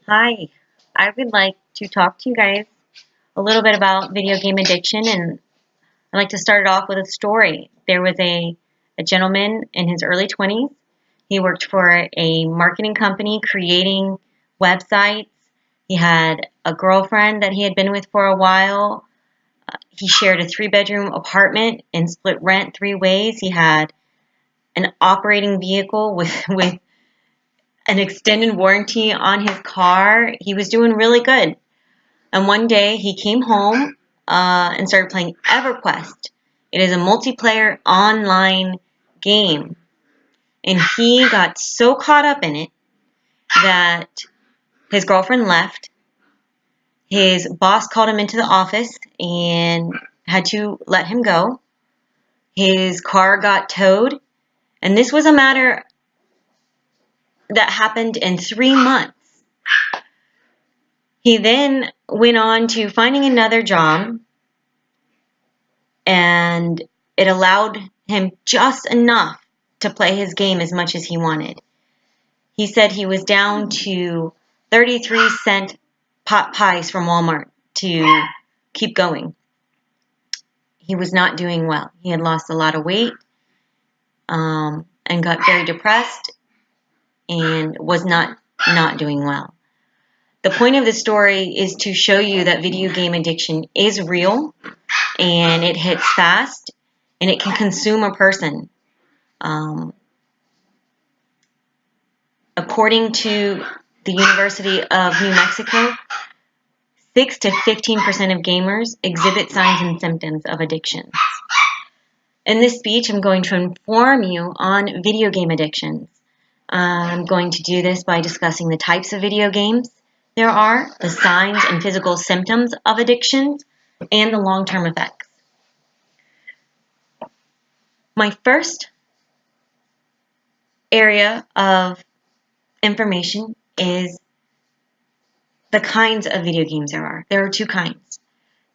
Hi, I would like to talk to you guys a little bit about video game addiction, and I'd like to start it off with a story. There was a gentleman in his early 20s. He worked for a marketing company creating websites. He had a girlfriend that he had been with for a while. He shared a 3-bedroom apartment and split rent 3 ways. He had an operating vehicle with an extended warranty on his car. He was doing really good. And one day he came home and started playing EverQuest. It is a multiplayer online game. And he got so caught up in it that his girlfriend left. His boss called him into the office and had to let him go. His car got towed. And this was a matter that happened in 3 months. He then went on to finding another job, and it allowed him just enough to play his game as much as he wanted. He said he was down to 33-cent pot pies from Walmart to keep going. He was not doing well. He had lost a lot of weight and got very depressed and was not doing well. The point of this story is to show you that video game addiction is real, and it hits fast, and it can consume a person. According to the University of New Mexico, 6 to 15% of gamers exhibit signs and symptoms of addiction. In this speech, I'm going to inform you on video game addictions. I'm going to do this by discussing the types of video games there are, the signs and physical symptoms of addictions, and the long-term effects. My first area of information is the kinds of video games there are. There are 2 kinds.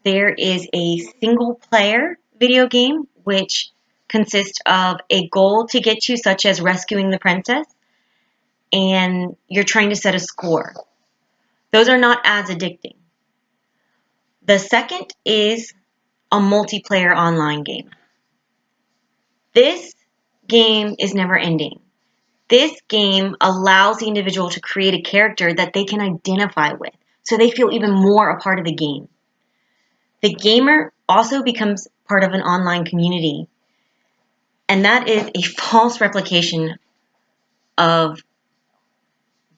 There is a single-player video game, which consists of a goal to get you, such as rescuing the princess, and you're trying to set a score. Those are not as addicting. The second is a multiplayer online game. This game is never ending. This game allows the individual to create a character that they can identify with, so they feel even more a part of the game. The gamer also becomes part of an online community, and that is a false replication of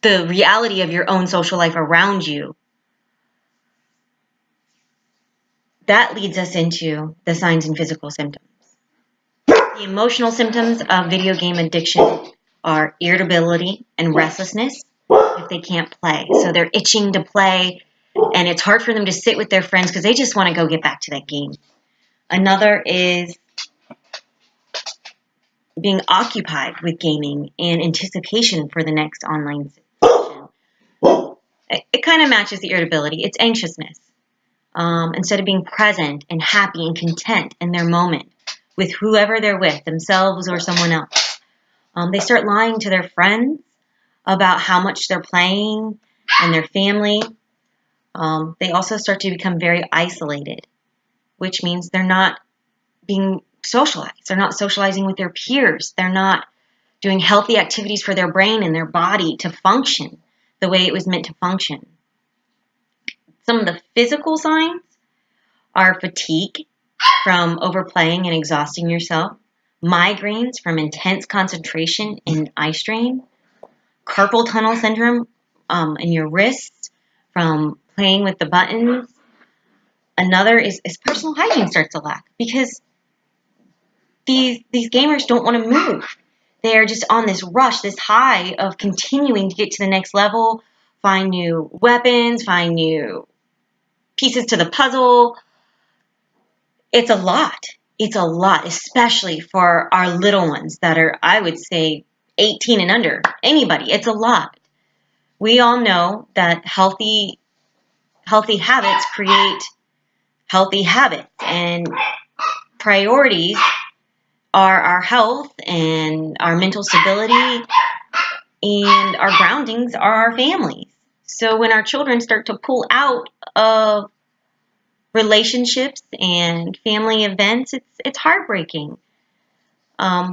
the reality of your own social life around you. That leads us into the signs and physical symptoms. The emotional symptoms of video game addiction are irritability and restlessness if they can't play. So they're itching to play, and it's hard for them to sit with their friends because they just want to go get back to that game. Another is being occupied with gaming and anticipation for the next online session. It kind of matches the irritability. It's anxiousness. Instead of being present and happy and content in their moment with whoever they're with, themselves or someone else. They start lying to their friends about how much they're playing and their family. They also start to become very isolated, which means they're not being socialized. They're not socializing with their peers. They're not doing healthy activities for their brain and their body to function the way it was meant to function. Some of the physical signs are fatigue from overplaying and exhausting yourself, migraines from intense concentration and eye strain, carpal tunnel syndrome in your wrists from playing with the buttons. Another is personal hygiene starts to lack because these gamers don't want to move. They are just on this rush, this high of continuing to get to the next level, find new weapons, find new pieces to the puzzle. It's a lot. It's a lot, especially for our little ones that are, I would say, 18 and under. Anybody, it's a lot. We all know that healthy habits create healthy habits, and priorities are our health and our mental stability, and our groundings are our families. So when our children start to pull out of relationships and family events, it's heartbreaking.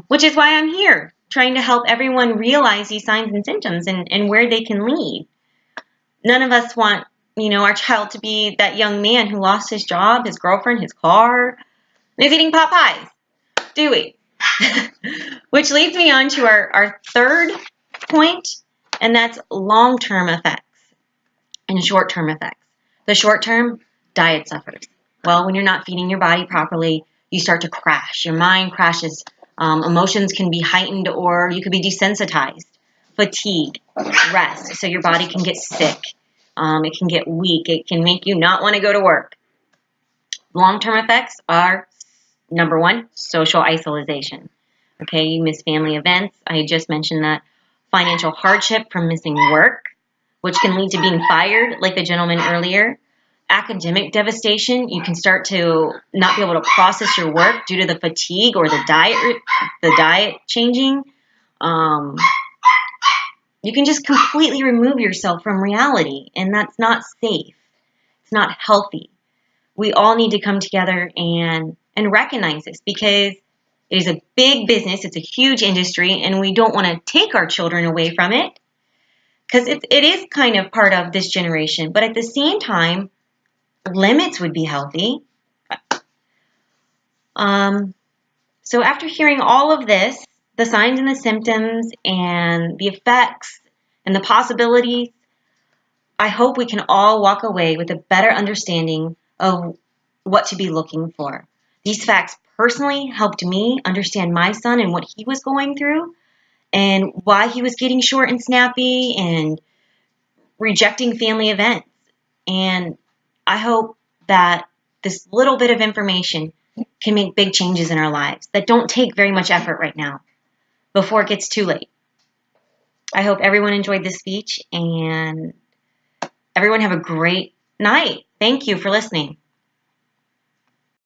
Which is why I'm here, trying to help everyone realize these signs and symptoms and where they can lead. None of us want, our child to be that young man who lost his job, his girlfriend, his car, and is eating pot pies, do we? Which leads me on to our third point, and that's long-term effects and short-term effects. The short-term, diet suffers. Well, when you're not feeding your body properly, you start to crash. Your mind crashes. Emotions can be heightened, or you could be desensitized. Fatigue, rest, so your body can get sick. It can get weak. It can make you not want to go to work. Long-term effects are, number one, social isolation. Okay, you miss family events. I just mentioned that. Financial hardship from missing work, which can lead to being fired, like the gentleman earlier. Academic devastation. You can start to not be able to process your work due to the fatigue or the diet changing. You can just completely remove yourself from reality, and that's not safe. It's not healthy. We all need to come together and recognize this, because it is a big business. It's a huge industry, and we don't want to take our children away from it, because it is kind of part of this generation. But at the same time, limits would be healthy. So after hearing all of this, the signs and the symptoms and the effects and the possibilities, I hope we can all walk away with a better understanding of what to be looking for. These facts personally helped me understand my son and what he was going through and why he was getting short and snappy and rejecting family events. And I hope that this little bit of information can make big changes in our lives that don't take very much effort right now before it gets too late. I hope everyone enjoyed this speech, and everyone have a great night. Thank you for listening.